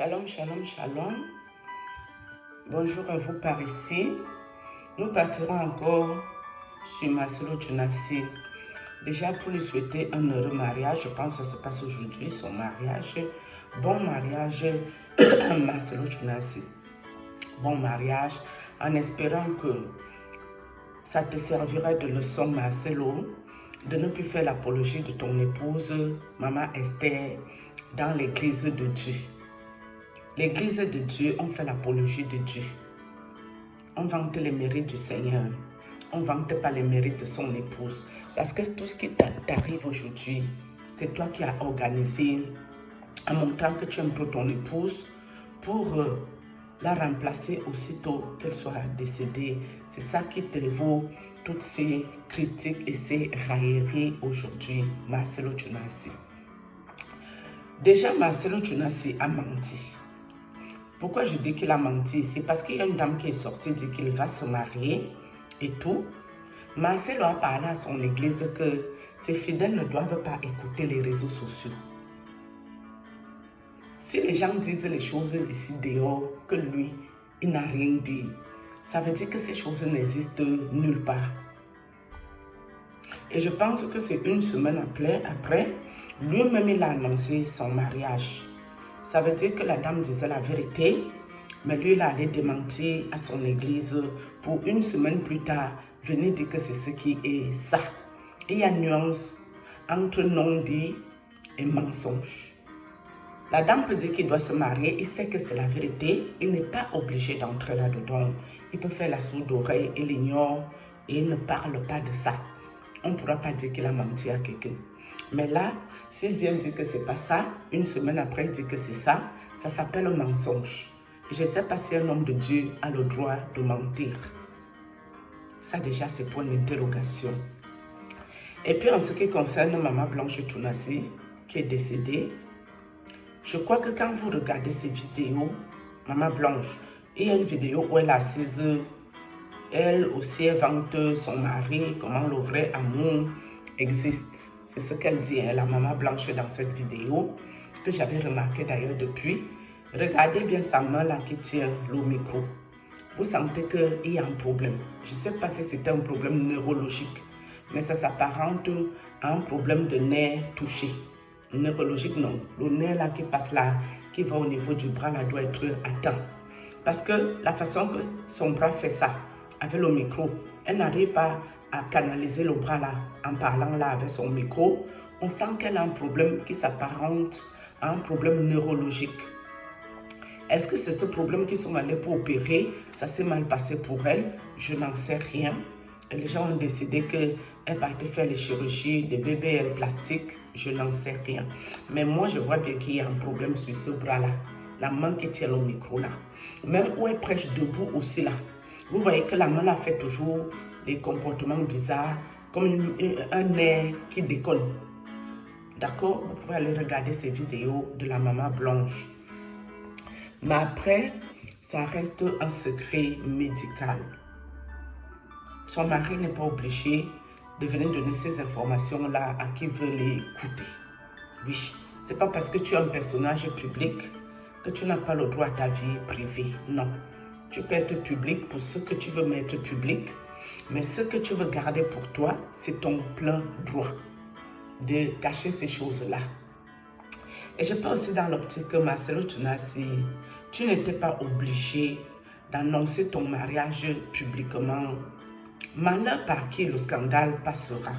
Shalom, shalom, shalom. Bonjour à vous par ici. Nous partirons encore sur Marcelo Tunasi. Déjà pour lui souhaiter un heureux mariage, je pense que ça se passe aujourd'hui, son mariage. Bon mariage, Marcelo Tunasi. Bon mariage, en espérant que ça te servira de leçon, Marcelo, de ne plus faire l'apologie de ton épouse, Maman Esther, dans l'église de Dieu. L'église de Dieu, on fait l'apologie de Dieu. On vante les mérites du Seigneur. On ne vante pas les mérites de son épouse. Parce que tout ce qui t'arrive aujourd'hui, c'est toi qui as organisé en montrant que tu aimes trop ton épouse pour la remplacer aussitôt qu'elle soit décédée. C'est ça qui te vaut toutes ces critiques et ces railleries aujourd'hui, Marcelo Tunasi. Déjà, Marcelo Tunasi a menti. Pourquoi je dis qu'il a menti? C'est parce qu'il y a une dame qui est sortie dire qu'il va se marier et tout. Marcelo a parlé à son église que ses fidèles ne doivent pas écouter les réseaux sociaux. Si les gens disent les choses ici dehors, que lui, il n'a rien dit, ça veut dire que ces choses n'existent nulle part. Et je pense que c'est une semaine après, lui-même il a annoncé son mariage. Ça veut dire que la dame disait la vérité, mais lui, il allait démentir à son église pour une semaine plus tard venir dire que c'est ce qui est ça. Et il y a une nuance entre non-dit et mensonge. La dame peut dire qu'il doit se marier, il sait que c'est la vérité, il n'est pas obligé d'entrer là-dedans. Il peut faire la sourde oreille, il ignore et il ne parle pas de ça. On ne pourra pas dire qu'il a menti à quelqu'un. Mais là, s'il vient dire que c'est pas ça, une semaine après il dit que c'est ça, ça s'appelle un mensonge. Je ne sais pas si un homme de Dieu a le droit de mentir. Ça déjà, c'est point d'interrogation. Et puis en ce qui concerne Maman Blanche Tunasi, qui est décédée, je crois que quand vous regardez ces vidéos, Maman Blanche, il y a une vidéo où elle est assise, elle aussi elle vante son mari, comment le vrai amour existe. C'est ce qu'elle dit, la Maman Blanche dans cette vidéo, que j'avais remarqué d'ailleurs depuis. Regardez bien sa main là qui tient le micro. Vous sentez qu'il y a un problème. Je ne sais pas si c'était un problème neurologique, mais ça s'apparente à un problème de nerf touché. Neurologique, non. Le nerf là qui passe là, qui va au niveau du bras là, doit être atteint. Parce que la façon que son bras fait ça, avec le micro, elle n'arrive pas à canaliser le bras là, en parlant là avec son micro. On sent qu'elle a un problème qui s'apparente à un problème neurologique. Est-ce que c'est ce problème qu'ils sont allés pour opérer? Ça s'est mal passé pour elle? Je n'en sais rien. Et les gens ont décidé qu'elle partait faire les chirurgies de BBL plastique. Je n'en sais rien. Mais moi, je vois bien qu'il y a un problème sur ce bras-là. La main qui tient le micro là. Même où elle prêche debout aussi là. Vous voyez que la main là fait toujours des comportements bizarres, comme un nez qui décolle. D'accord? Vous pouvez aller regarder ces vidéos de la Maman Blanche. Mais après, ça reste un secret médical. Son mari n'est pas obligé de venir donner ces informations-là à qui veut les écouter. Oui, c'est pas parce que tu es un personnage public que tu n'as pas le droit à ta vie privée. Non. Tu peux être public pour ce que tu veux mettre public, mais ce que tu veux garder pour toi, c'est ton plein droit de cacher ces choses-là. Et je pense aussi dans l'optique que Marcelo Tunasi, tu n'étais pas obligé d'annoncer ton mariage publiquement. Malheur par qui le scandale passera.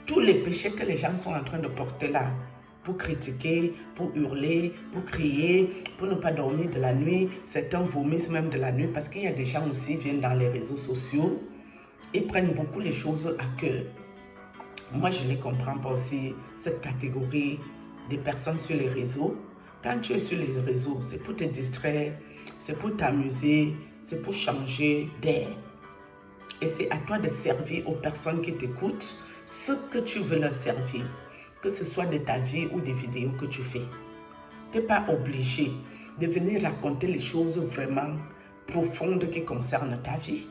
Tous les péchés que les gens sont en train de porter là, pour critiquer, pour hurler, pour crier, pour ne pas dormir de la nuit, certains vomissent même de la nuit parce qu'il y a des gens aussi qui viennent dans les réseaux sociaux et prennent beaucoup les choses à cœur. Moi, je ne comprends pas aussi cette catégorie des personnes sur les réseaux. Quand tu es sur les réseaux, c'est pour te distraire, c'est pour t'amuser, c'est pour changer d'air. Et c'est à toi de servir aux personnes qui t'écoutent ce que tu veux leur servir, que ce soit de ta vie ou des vidéos que tu fais. Tu n'es pas obligé de venir raconter les choses vraiment profondes qui concernent ta vie.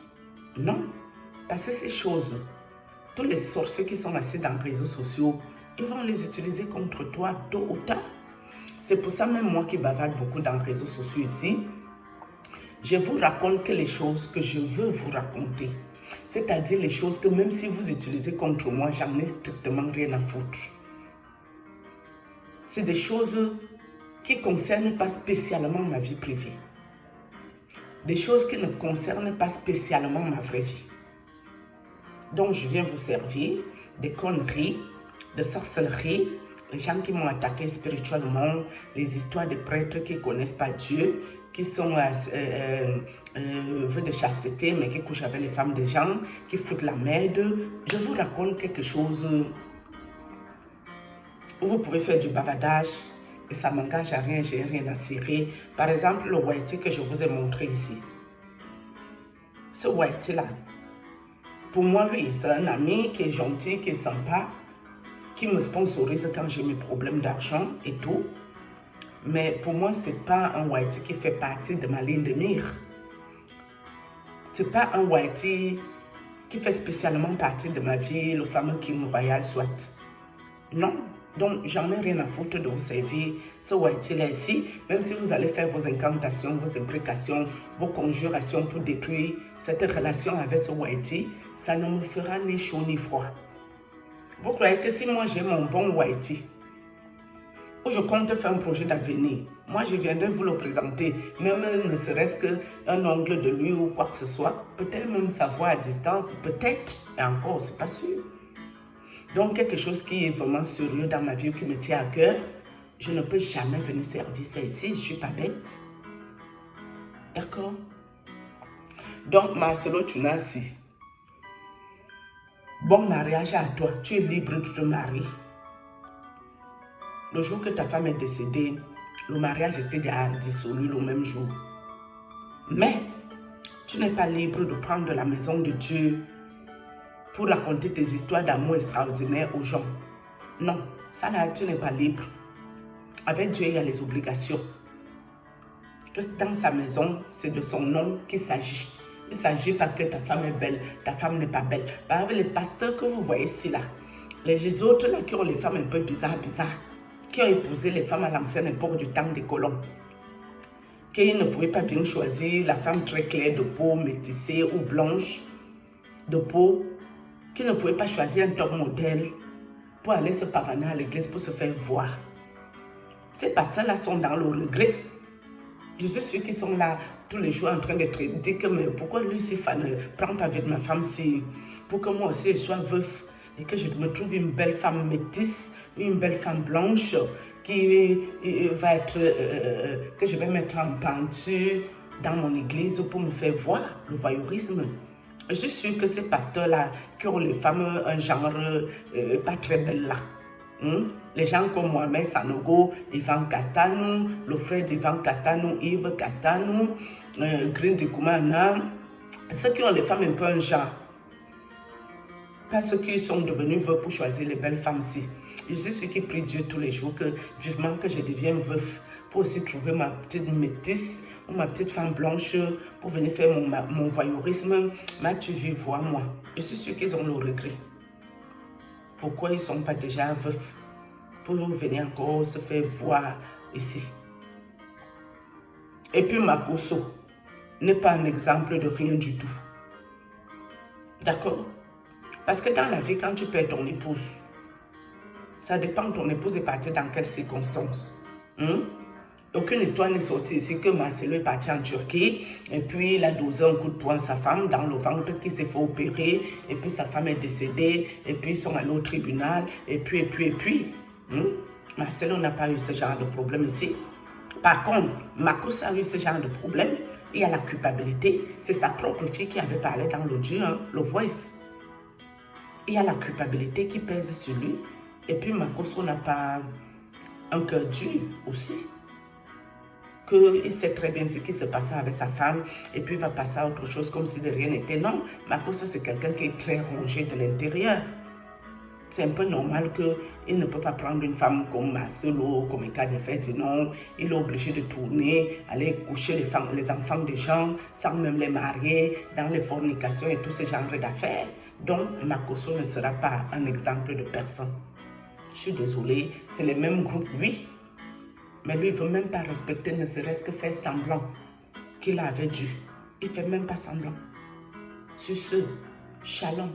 Non, parce que ces choses, tous les sorciers qui sont assis dans les réseaux sociaux, ils vont les utiliser contre toi tôt ou tard. C'est pour ça même moi qui bavarde beaucoup dans les réseaux sociaux ici, je vous raconte que les choses que je veux vous raconter. C'est-à-dire les choses que même si vous utilisez contre moi, j'en ai strictement rien à foutre. C'est des choses qui ne concernent pas spécialement ma vie privée. Des choses qui ne concernent pas spécialement ma vraie vie. Donc je viens vous servir des conneries, de sorcellerie, les gens qui m'ont attaqué spirituellement, les histoires de prêtres qui ne connaissent pas Dieu, qui sont vœux de chasteté, mais qui couchent avec les femmes des gens, qui foutent la merde. Je vous raconte quelque chose où vous pouvez faire du bavardage et ça ne m'engage à rien, j'ai rien à cirer. Par exemple, le whitey que je vous ai montré ici. Ce whitey-là, pour moi, oui, c'est un ami qui est gentil, qui est sympa, qui me sponsorise quand j'ai mes problèmes d'argent et tout. Mais pour moi, ce n'est pas un whitey qui fait partie de ma ligne de mire. Ce n'est pas un whitey qui fait spécialement partie de ma vie, le fameux King Royal soit. Non. Donc, j'en ai rien à foutre de vous servir ce whitey-là ici. Même si vous allez faire vos incantations, vos imbrications, vos conjurations pour détruire cette relation avec ce whitey, ça ne me fera ni chaud ni froid. Vous croyez que si moi j'ai mon bon whitey, où je compte faire un projet d'avenir, moi je viendrai vous le présenter, même ne serait-ce qu'un ongle de lui ou quoi que ce soit, peut-être même savoir à distance, peut-être, et encore, c'est pas sûr. Donc quelque chose qui est vraiment sérieux dans ma vie, qui me tient à cœur, je ne peux jamais venir servir ça ici, je ne suis pas bête. D'accord? Donc Marcelo Tunasi, bon mariage à toi, tu es libre de te marier. Le jour que ta femme est décédée, le mariage était déjà dissolu le même jour. Mais tu n'es pas libre de prendre la maison de Dieu pour raconter tes histoires d'amour extraordinaires aux gens. Non, ça là, tu n'es pas libre. Avec Dieu, il y a les obligations. Dans sa maison, c'est de son nom qu'il s'agit. Il ne s'agit pas que ta femme est belle, ta femme n'est pas belle. Avec les pasteurs que vous voyez ici, là, les autres là qui ont les femmes un peu bizarres, qui ont épousé les femmes à l'ancienne époque du temps des colons, qui ne pouvaient pas bien choisir la femme très claire de peau, métissée ou blanche de peau, qui ne pouvaient pas choisir un top modèle pour aller se pavaner à l'église pour se faire voir. Ces pasteurs-là sont dans le regret. Je suis sûre qu'ils sont là tous les jours en train de dire que mais pourquoi Lucifer ne prend pas vite ma femme si pour que moi aussi je sois veuf et que je me trouve une belle femme métisse, une belle femme blanche qui va être que je vais mettre en peinture dans mon église pour me faire voir le voyeurisme. Je suis sûre que ces pasteurs-là qui ont les femmes un genre pas très belle là. Les gens comme Mohamed Sanogo, Ivan Castanou, le frère d'Ivan Castanou, Yves Castanou, Green de Koumana, ceux qui ont les femmes un peu un genre. Pas ceux qui sont devenus veufs pour choisir les belles femmes-ci. Je suis ceux qui prient Dieu tous les jours que vivement que je devienne veuf pour aussi trouver ma petite métisse ou ma petite femme blanche pour venir faire mon voyeurisme. M'as-tu vu voir moi? Je suis sûr qu'ils ont le regret. Pourquoi ils ne sont pas déjà veufs pour venir encore se faire voir ici? Et puis Makoso n'est pas un exemple de rien du tout. D'accord? Parce que dans la vie, quand tu perds ton épouse, ça dépend, ton épouse est partie dans quelles circonstances. Aucune histoire n'est sortie ici que Marcelo est parti en Turquie et puis il a dosé un coup de poing à sa femme dans le ventre qui s'est fait opérer et puis sa femme est décédée et puis ils sont allés au tribunal et puis. Marcelo n'a pas eu ce genre de problème ici. Par contre, Marcos a eu ce genre de problème. Il y a la culpabilité. C'est sa propre fille qui avait parlé dans l'audio, le voice. Il y a la culpabilité qui pèse sur lui. Et puis Marcos n'a pas un cœur dur aussi. Qu'il sait très bien ce qui se passait avec sa femme et puis il va passer à autre chose comme si de rien n'était. Non, Marcos c'est quelqu'un qui est très rongé de l'intérieur. C'est un peu normal qu'il ne peut pas prendre une femme comme Marcelo, comme Eka de fait, non. Il est obligé de tourner, aller coucher les enfants des gens sans même les marier, dans les fornications et tout ce genre d'affaires. Donc, Makoso ne sera pas un exemple de personne. Je suis désolée, c'est le même groupe, oui. Mais lui, il ne veut même pas respecter, ne serait-ce que faire semblant qu'il avait dû. Il ne fait même pas semblant. Sur ce, shalom.